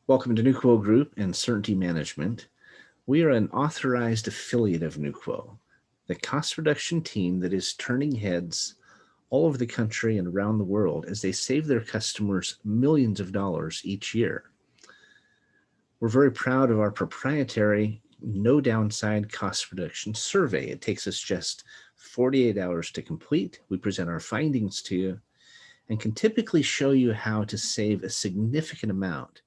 Welcome to NuQuo Group and Certainty Management. We are an authorized affiliate of NuQuo, the cost reduction team that is turning heads all over the country and around the world as they save their customers millions of dollars each year. We're very proud of our proprietary no downside cost reduction survey. It takes us just 48 hours to complete. We present our findings to you and can typically show you how to save a significant amount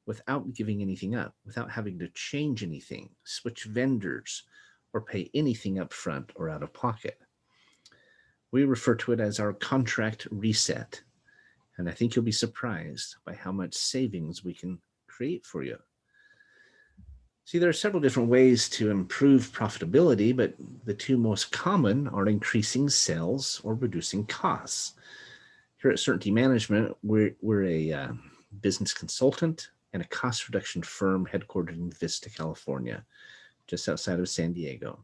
without giving anything up, without having to change anything, switch vendors, or pay anything up front or out of pocket. We refer to it as our contract reset, and I think you'll be surprised by how much savings we can create for you. See, there are several different ways to improve profitability, but the two most common are increasing sales or reducing costs. Here at Certainty Management, we're a business consultant and a cost reduction firm headquartered in Vista, California, just outside of San Diego.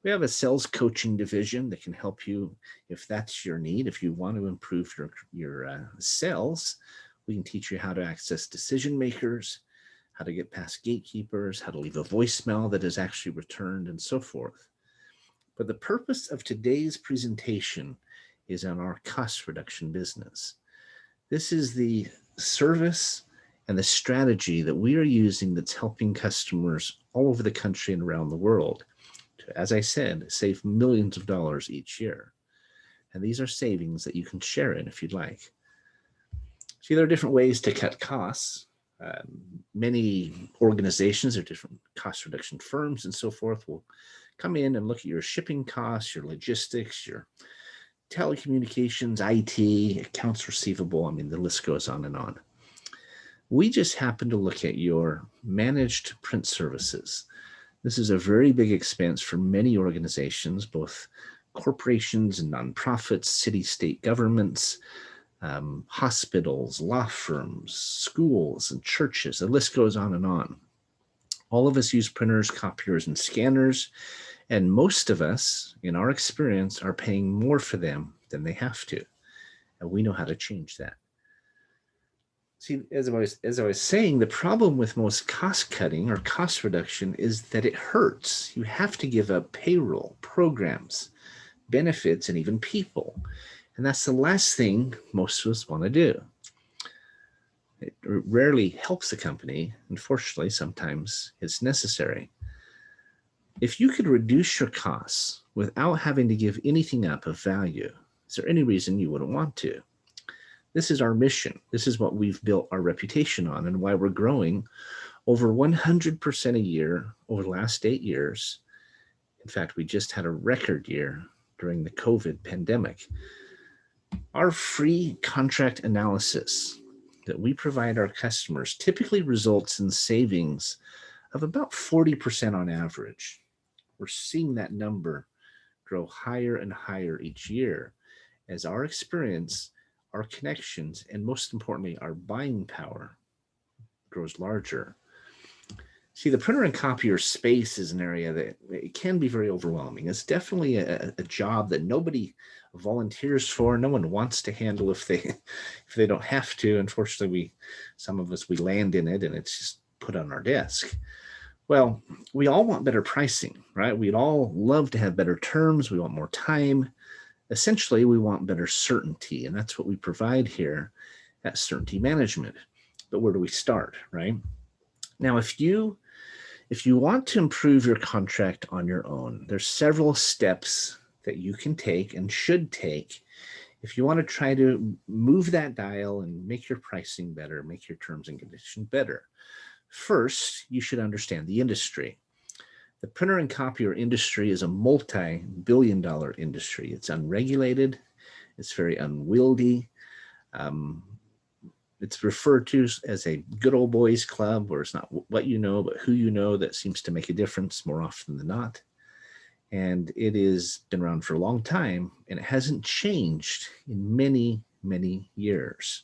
We have a sales coaching division that can help you if that's your need. If you want to improve your sales, we can teach you how to access decision makers, how to get past gatekeepers, how to leave a voicemail that is actually returned, and so forth. But the purpose of today's presentation is on our cost reduction business. This is the service and the strategy that we are using that's helping customers all over the country and around the world to, as I said, save millions of dollars each year. And these are savings that you can share in if you'd like. See, there are different ways to cut costs. Many organizations or different cost reduction firms and so forth will come in and look at your shipping costs, your logistics, your telecommunications, IT, accounts receivable. I mean, the list goes on and on. We just happen to look at your managed print services. This is a very big expense for many organizations, both corporations and nonprofits, city-state governments, hospitals, law firms, schools, and churches. The list goes on and on. All of us use printers, copiers, and scanners, and most of us, in our experience, are paying more for them than they have to. And we know how to change that. See, as I was saying, the problem with most cost cutting or cost reduction is that it hurts. You have to give up payroll, programs, benefits, and even people. And that's the last thing most of us want to do. It rarely helps the company. Unfortunately, sometimes it's necessary. If you could reduce your costs without having to give anything up of value, is there any reason you wouldn't want to? This is our mission. This is what we've built our reputation on and why we're growing over 100% a year over the last 8 years. In fact, we just had a record year during the COVID pandemic. Our free contract analysis that we provide our customers typically results in savings of about 40% on average. We're seeing that number grow higher and higher each year as our experience, our connections, and most importantly, our buying power grows larger. See, the printer and copier space is an area that it can be very overwhelming. It's definitely a job that nobody volunteers for. No one wants to handle if they don't have to. Unfortunately, some of us, we land in it and it's just put on our desk. Well, we all want better pricing, right? We'd all love to have better terms. We want more time. Essentially, we want better certainty, and that's what we provide here at Certainty Management. But where do we start, right? Now, if you want to improve your contract on your own, there's several steps that you can take and should take if you want to try to move that dial and make your pricing better, make your terms and conditions better. First, you should understand the industry. The printer and copier industry is a multi-billion-dollar industry. It's unregulated. It's very unwieldy. It's referred to as a good old boys club, where it's not what you know, but who you know that seems to make a difference more often than not. And it has been around for a long time, and it hasn't changed in many, many years.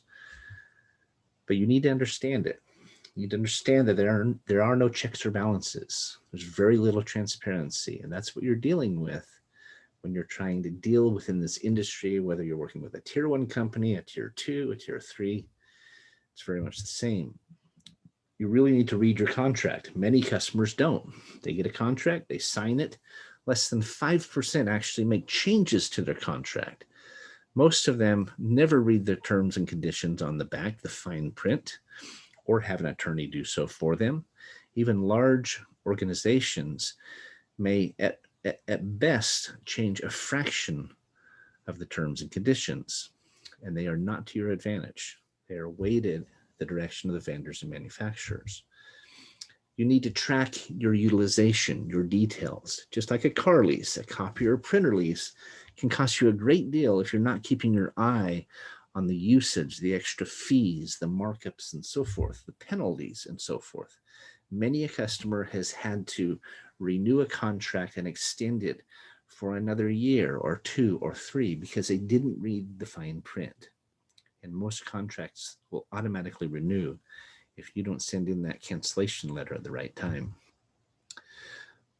But you need to understand it. You need to understand that there are no checks or balances. There's very little transparency, and that's what you're dealing with when you're trying to deal within this industry, whether you're working with a tier 1 company, a tier 2, a tier 3. It's very much the same. You really need to read your contract. Many customers don't. They get a contract, they sign it. Less than 5% actually make changes to their contract. Most of them never read the terms and conditions on the back, the fine print, or have an attorney do so for them. Even large organizations may, at best, change a fraction of the terms and conditions, and they are not to your advantage. They are weighted the direction of the vendors and manufacturers. You need to track your utilization, your details. Just like a car lease, a copier or printer lease can cost you a great deal if you're not keeping your eye on the usage, the extra fees, the markups, and so forth, the penalties, and so forth. Many a customer has had to renew a contract and extend it for another year or 2 or 3 because they didn't read the fine print. And most contracts will automatically renew if you don't send in that cancellation letter at the right time.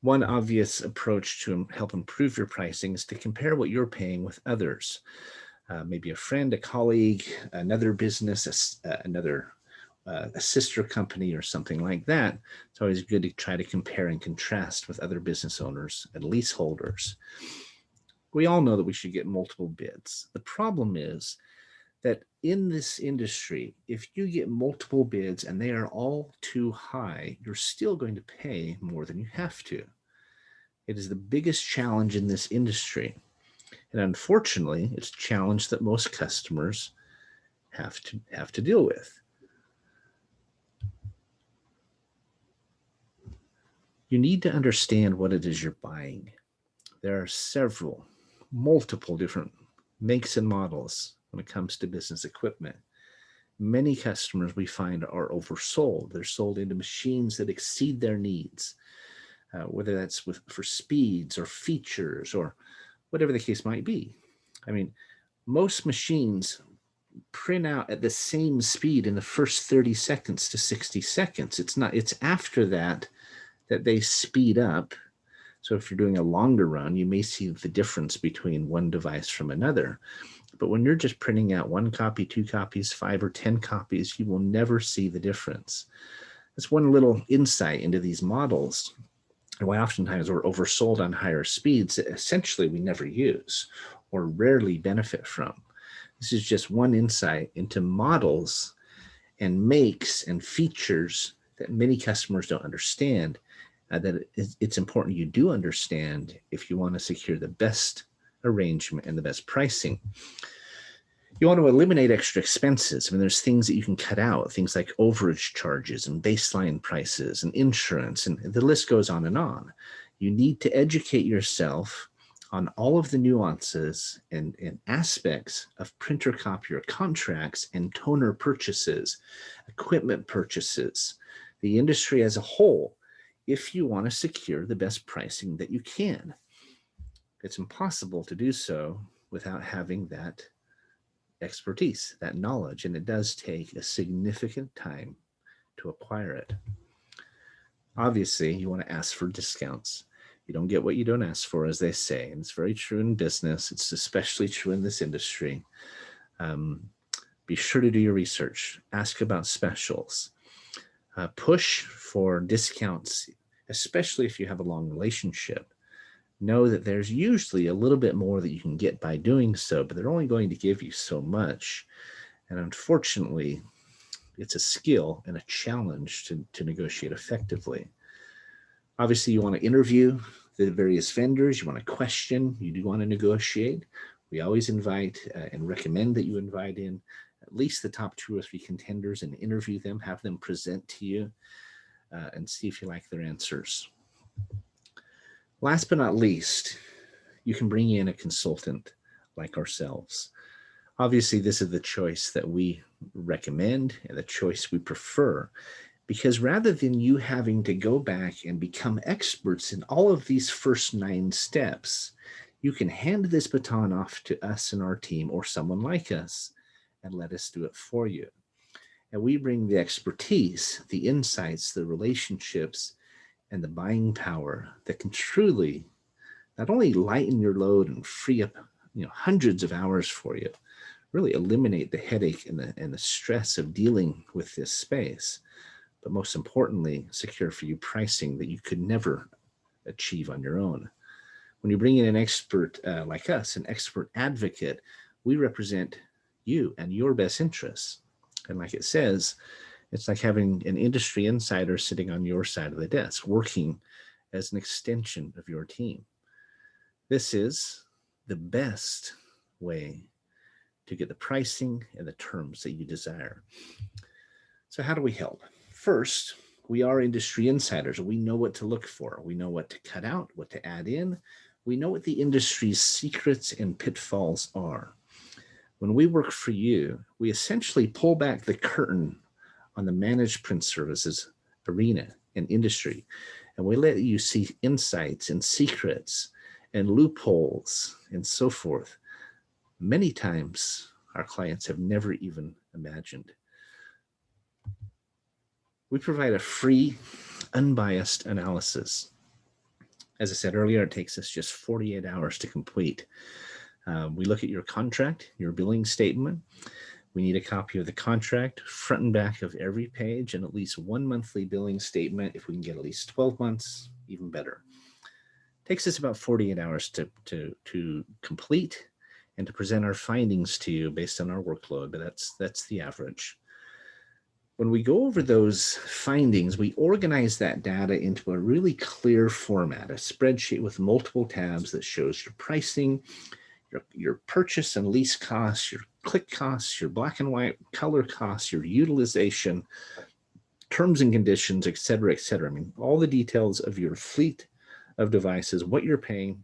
One obvious approach to help improve your pricing is to compare what you're paying with others. Maybe a friend, a colleague, another business, a sister company or something like that. It's always good to try to compare and contrast with other business owners and leaseholders. We all know that we should get multiple bids. The problem is that in this industry, if you get multiple bids and they are all too high, you're still going to pay more than you have to. It is the biggest challenge in this industry. And unfortunately, it's a challenge that most customers have to deal with. You need to understand what it is you're buying. There are multiple different makes and models when it comes to business equipment. Many customers we find are oversold. They're sold into machines that exceed their needs, whether that's for speeds or features or whatever the case might be. I mean, most machines print out at the same speed in the first 30 seconds to 60 seconds. It's after that they speed up. So if you're doing a longer run, you may see the difference between one device from another. But when you're just printing out 1 copy, 2 copies, 5 or 10 copies, you will never see the difference. That's one little insight into these models and why oftentimes we're oversold on higher speeds that essentially we never use or rarely benefit from. This is just one insight into models and makes and features that many customers don't understand, that it's important you do understand if you want to secure the best arrangement and the best pricing. You want to eliminate extra expenses. I mean, there's things that you can cut out, things like overage charges and baseline prices and insurance, and the list goes on and on. You need to educate yourself on all of the nuances and aspects of printer copier contracts and toner purchases, equipment purchases, the industry as a whole, if you want to secure the best pricing that you can. It's impossible to do so without having that expertise, that knowledge, and it does take a significant time to acquire it. Obviously, you want to ask for discounts. You don't get what you don't ask for, as they say, and it's very true in business. It's especially true in this industry. Be sure to do your research. Ask about specials. Push for discounts, especially if you have a long relationship. Know that there's usually a little bit more that you can get by doing so, but they're only going to give you so much. And unfortunately, it's a skill and a challenge to negotiate effectively. Obviously, you want to interview the various vendors. You want to question. You do want to negotiate. We always invite and recommend that you invite in at least the top 2 or 3 contenders and interview them, have them present to you, and see if you like their answers. Last but not least, you can bring in a consultant like ourselves. Obviously, this is the choice that we recommend and the choice we prefer, because rather than you having to go back and become experts in all of these first 9 steps, you can hand this baton off to us and our team or someone like us and let us do it for you. And we bring the expertise, the insights, the relationships, and the buying power that can truly not only lighten your load and free up hundreds of hours for you, really eliminate the headache and the stress of dealing with this space, but most importantly, secure for you pricing that you could never achieve on your own. When you bring in an expert like us, an expert advocate, we represent you and your best interests. And like it says, it's like having an industry insider sitting on your side of the desk, working as an extension of your team. This is the best way to get the pricing and the terms that you desire. So, how do we help? First, we are industry insiders. We know what to look for. We know what to cut out, what to add in. We know what the industry's secrets and pitfalls are. When we work for you, we essentially pull back the curtain on the managed print services arena and industry, and we let you see insights and secrets and loopholes and so forth. Many times our clients have never even imagined. We provide a free, unbiased analysis. As I said earlier, it takes us just 48 hours to complete. We look at your contract, your billing statement. We need a copy of the contract, front and back of every page, and at least one monthly billing statement. If we can get at least 12 months, even better. It takes us about 48 hours to complete and to present our findings to you based on our workload, but that's the average. When we go over those findings, we organize that data into a really clear format, a spreadsheet with multiple tabs that shows your pricing, your purchase and lease costs, your click costs, your black and white color costs, your utilization, terms and conditions, et cetera, et cetera. I mean, all the details of your fleet of devices, what you're paying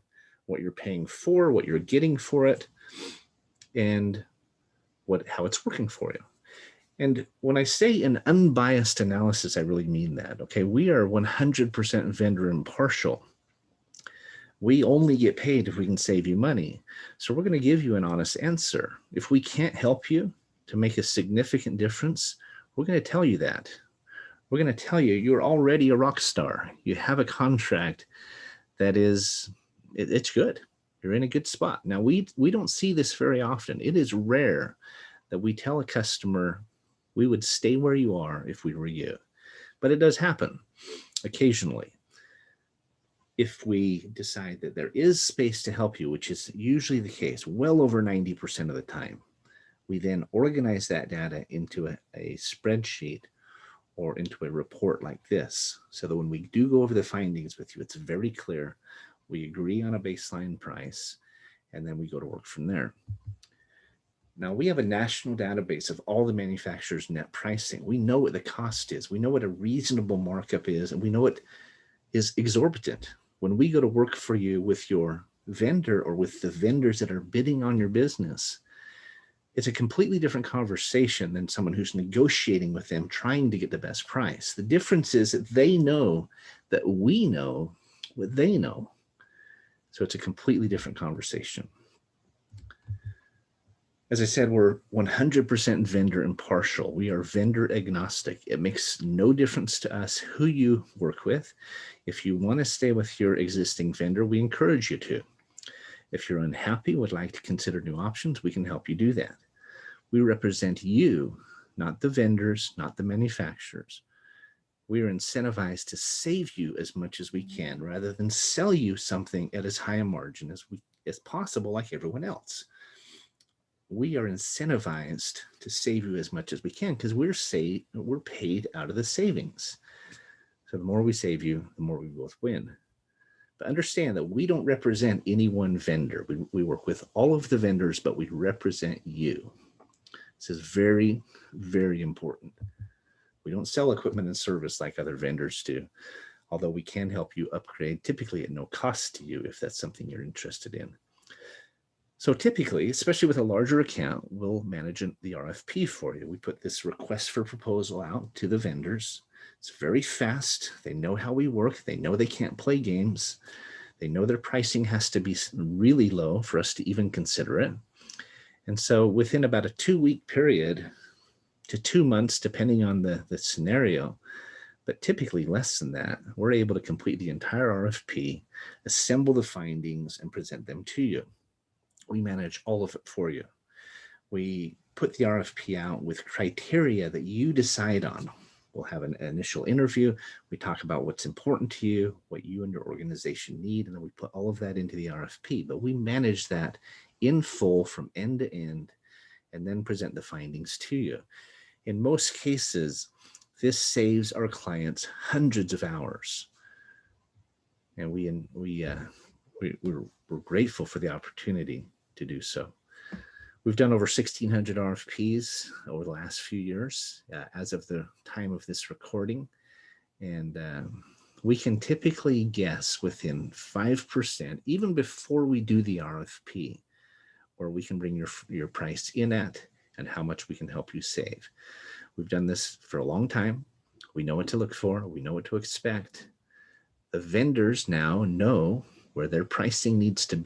for, what you're getting for it, and how it's working for you. And when I say an unbiased analysis, I really mean that. Okay, we are 100% vendor impartial. We only get paid if we can save you money. So we're going to give you an honest answer. If we can't help you to make a significant difference, we're going to tell you that. We're going to tell you you're already a rock star. You have a contract that it's good. You're in a good spot. Now, we don't see this very often. It is rare that we tell a customer we would stay where you are if we were you. But it does happen occasionally. If we decide that there is space to help you, which is usually the case, well over 90% of the time, we then organize that data into a spreadsheet or into a report like this, so that when we do go over the findings with you, it's very clear. We agree on a baseline price, and then we go to work from there. Now, we have a national database of all the manufacturers' net pricing. We know what the cost is. We know what a reasonable markup is, and we know what is exorbitant. When we go to work for you with your vendor or with the vendors that are bidding on your business, it's a completely different conversation than someone who's negotiating with them, trying to get the best price. The difference is that they know that we know what they know. So it's a completely different conversation. As I said, we're 100% vendor impartial. We are vendor agnostic. It makes no difference to us who you work with. If you want to stay with your existing vendor, we encourage you to. If you're unhappy, would like to consider new options, we can help you do that. We represent you, not the vendors, not the manufacturers. We are incentivized to save you as much as we can rather than sell you something at as high a margin as possible, like everyone else. We are incentivized to save you as much as we can because we're paid out of the savings. So the more we save you, the more we both win. But understand that we don't represent any one vendor. We work with all of the vendors, but we represent you. This is very, very important. We don't sell equipment and service like other vendors do, although we can help you upgrade, typically at no cost to you if that's something you're interested in. So typically, especially with a larger account, we'll manage the RFP for you. We put this request for proposal out to the vendors. It's very fast. They know how we work. They know they can't play games. They know their pricing has to be really low for us to even consider it. And so within about a 2-week period to 2 months, depending on the scenario, but typically less than that, we're able to complete the entire RFP, assemble the findings, and present them to you. We manage all of it for you. We put the RFP out with criteria that you decide on. We'll have an initial interview. We talk about what's important to you, what you and your organization need, and then we put all of that into the RFP. But we manage that in full from end to end and then present the findings to you. In most cases, this saves our clients hundreds of hours. And we're grateful for the opportunity to do so. We've done over 1,600 RFPs over the last few years as of the time of this recording. And we can typically guess within 5%, even before we do the RFP, where we can bring your price in at and how much we can help you save. We've done this for a long time. We know what to look for. We know what to expect. The vendors now know where their pricing needs to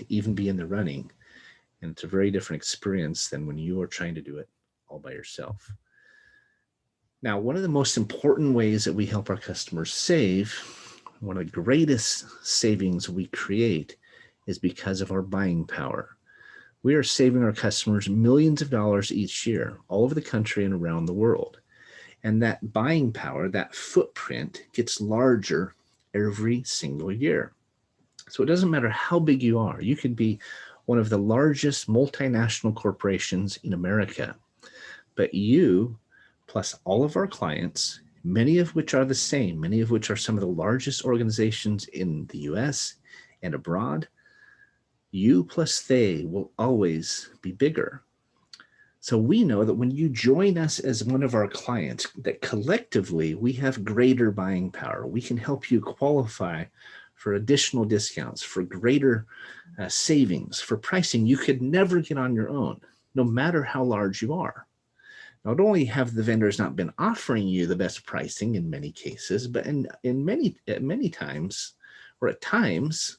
even be in the running. And it's a very different experience than when you are trying to do it all by yourself. Now, one of the most important ways that we help our customers save, one of the greatest savings we create, is because of our buying power. We are saving our customers millions of dollars each year, all over the country and around the world. And that buying power, that footprint, gets larger every single year. So it doesn't matter how big you are. You could be one of the largest multinational corporations in America, but you, plus all of our clients, many of which are the same, many of which are some of the largest organizations in the US and abroad, you plus they will always be bigger. So we know that when you join us as one of our clients, that collectively we have greater buying power. We can help you qualify for additional discounts, for greater savings, for pricing you could never get on your own, no matter how large you are. Not only have the vendors not been offering you the best pricing in many cases, but in many times, or at times,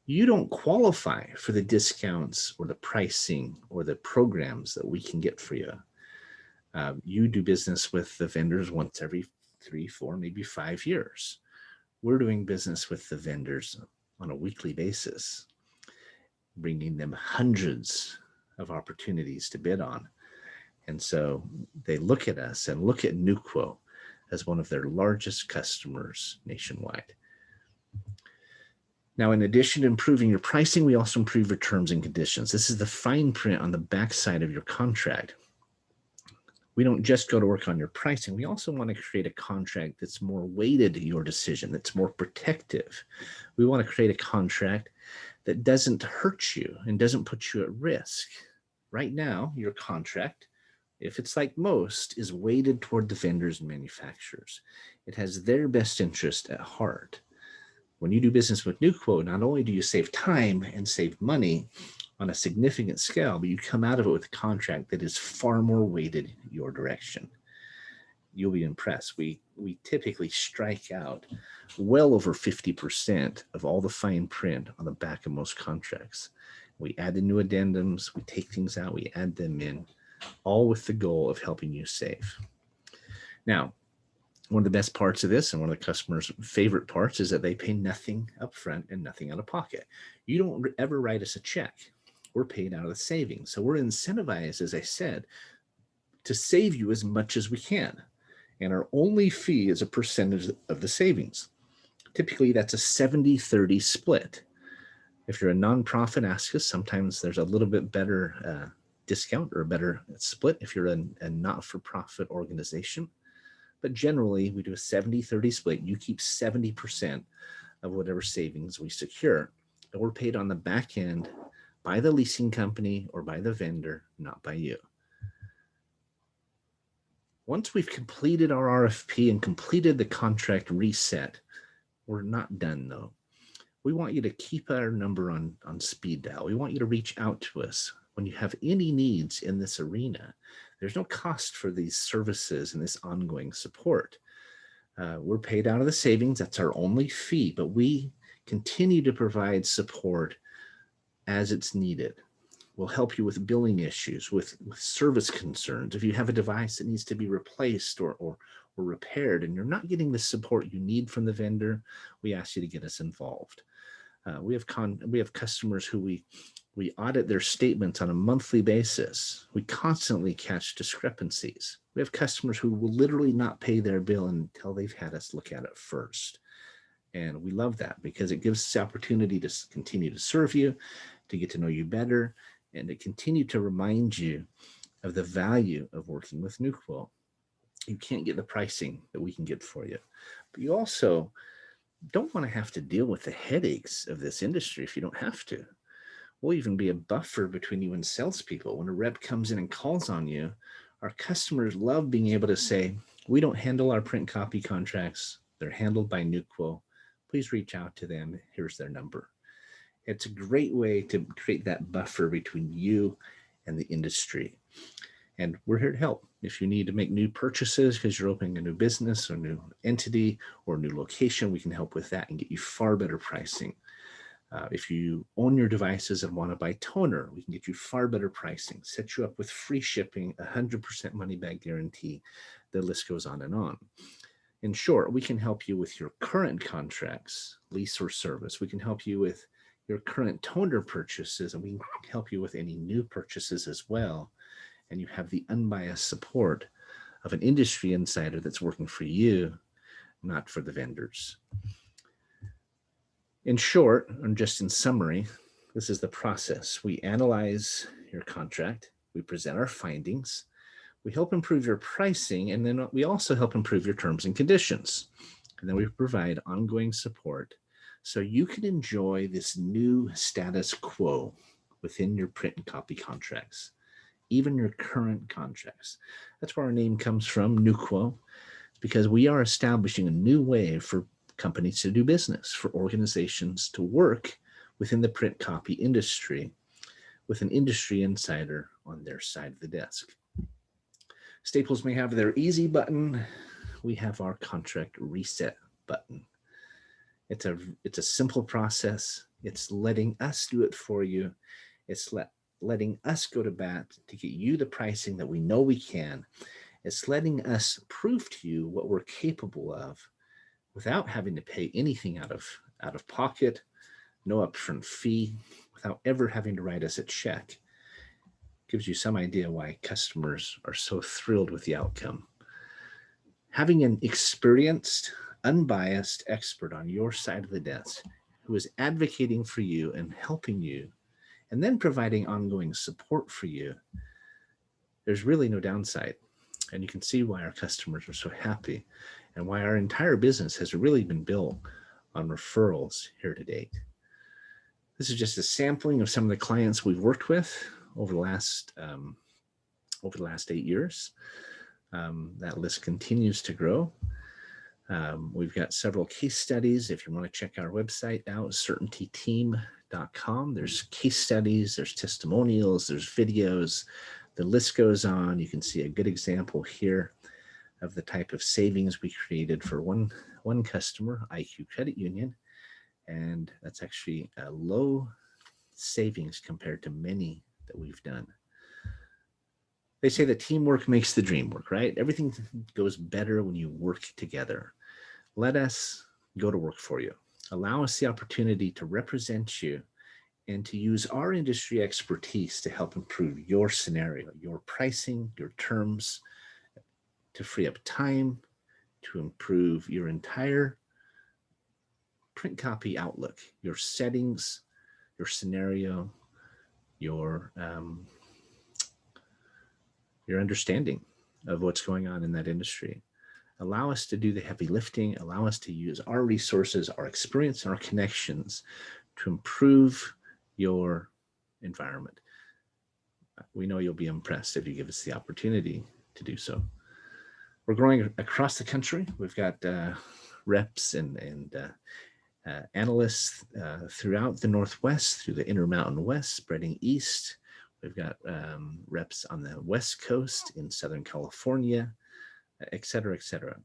you don't qualify for the discounts or the pricing or the programs that we can get for you. You do business with the vendors once every 3, 4, maybe 5 years. We're doing business with the vendors on a weekly basis, bringing them hundreds of opportunities to bid on. And so they look at us and look at NuQuo as one of their largest customers nationwide. Now, in addition to improving your pricing, we also improve your terms and conditions. This is the fine print on the backside of your contract. We don't just go to work on your pricing. We also want to create a contract that's more weighted to your decision, that's more protective. We want to create a contract that doesn't hurt you and doesn't put you at risk. Right now, your contract, if it's like most, is weighted toward the vendors and manufacturers. It has their best interest at heart. When you do business with NuQuo, not only do you save time and save money on a significant scale, but you come out of it with a contract that is far more weighted your direction. You'll be impressed. We typically strike out well over 50% of all the fine print on the back of most contracts. We add the new addendums, we take things out, we add them in, all with the goal of helping you save. Now, one of the best parts of this, and one of the customers' favorite parts, is that they pay nothing up front and nothing out of pocket. You don't ever write us a check. We're paid out of the savings. So we're incentivized, as I said, to save you as much as we can. And our only fee is a percentage of the savings. Typically, that's a 70-30 split. If you're a nonprofit, ask us. Sometimes there's a little bit better discount or a better split if you're a not-for-profit organization. But generally, we do a 70-30 split. You keep 70% of whatever savings we secure. And we're paid on the back end by the leasing company or by the vendor, not by you. Once we've completed our RFP and completed the contract reset, we're not done though. We want you to keep our number on speed dial. We want you to reach out to us when you have any needs in this arena. There's no cost for these services and this ongoing support. We're paid out of the savings. That's our only fee, but we continue to provide support as it's needed. We'll help you with billing issues, with service concerns. If you have a device that needs to be replaced or repaired and you're not getting the support you need from the vendor, we ask you to get us involved. We have customers who we We audit their statements on a monthly basis. We constantly catch discrepancies. We have customers who will literally not pay their bill until they've had us look at it first. And we love that because it gives us the opportunity to continue to serve you, to get to know you better, and to continue to remind you of the value of working with NuQuil. You can't get the pricing that we can get for you, but you also don't want to have to deal with the headaches of this industry if you don't have to. We'll even be a buffer between you and salespeople. When a rep comes in and calls on you, our customers love being able to say, we don't handle our print copy contracts. They're handled by NuQuil. Please reach out to them. Here's their number. It's a great way to create that buffer between you and the industry. And we're here to help. If you need to make new purchases because you're opening a new business or new entity or new location, we can help with that and get you far better pricing. If you own your devices and want to buy toner, we can get you far better pricing, set you up with free shipping, 100% money back guarantee. The list goes on and on. In short, we can help you with your current contracts, lease or service. We can help you with your current toner purchases, and we can help you with any new purchases as well. And you have the unbiased support of an industry insider that's working for you, not for the vendors. In short, and just in summary, this is the process. We analyze your contract, we present our findings, we help improve your pricing, and then we also help improve your terms and conditions. And then we provide ongoing support so you can enjoy this new status quo within your print and copy contracts, even your current contracts. That's where our name comes from, NuQuil, because we are establishing a new way for companies to do business, for organizations to work within the print copy industry with an industry insider on their side of the desk. Staples may have their easy button. We have our contract reset button. It's a simple process. It's letting us do it for you. It's letting us go to bat to get you the pricing that we know we can. It's letting us prove to you what we're capable of without having to pay anything out of pocket, no upfront fee, without ever having to write us a check. Gives you some idea why customers are so thrilled with the outcome. Having an experienced, unbiased expert on your side of the desk who is advocating for you and helping you, and then providing ongoing support for you, there's really no downside. And you can see why our customers are so happy and why our entire business has really been built on referrals here to date. This is just a sampling of some of the clients we've worked with over the last 8 years. That list continues to grow. We've got several case studies. If you want to check our website out, certaintyteam.com, there's case studies, there's testimonials, there's videos. The list goes on. You can see a good example here of the type of savings we created for one customer, IQ Credit Union. And that's actually a low savings compared to many that we've done. They say that teamwork makes the dream work, right? Everything goes better when you work together. Let us go to work for you. Allow us the opportunity to represent you and to use our industry expertise to help improve your scenario, your pricing, your terms, to free up time, to improve your entire print copy outlook, your settings, your scenario, your understanding of what's going on in that industry. Allow us to do the heavy lifting. Allow us to use our resources, our experience, and our connections to improve your environment. We know you'll be impressed if you give us the opportunity to do so. We're growing across the country. We've got reps and analysts throughout the Northwest, through the Intermountain West, spreading east. We've got reps on the West Coast, in Southern California, et cetera, et cetera.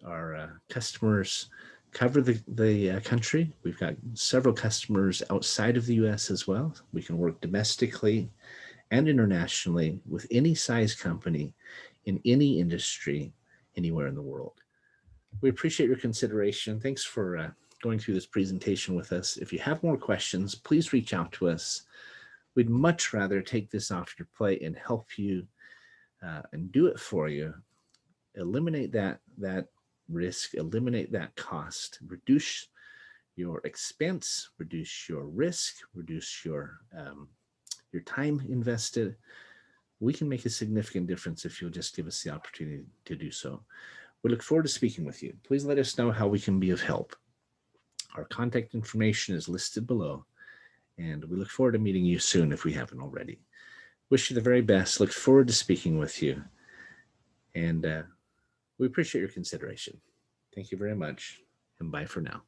Our customers cover the country. We've got several customers outside of the US as well. We can work domestically and internationally with any size company in any industry, anywhere in the world. We appreciate your consideration. Thanks for going through this presentation with us. If you have more questions, please reach out to us. We'd much rather take this off your plate and help you and do it for you. Eliminate that risk, eliminate that cost, reduce your expense, reduce your risk, reduce your time invested. We can make a significant difference if you'll just give us the opportunity to do so. We look forward to speaking with you. Please let us know how we can be of help. Our contact information is listed below, and we look forward to meeting you soon if we haven't already. Wish you the very best. Look forward to speaking with you, and we appreciate your consideration. Thank you very much, and bye for now.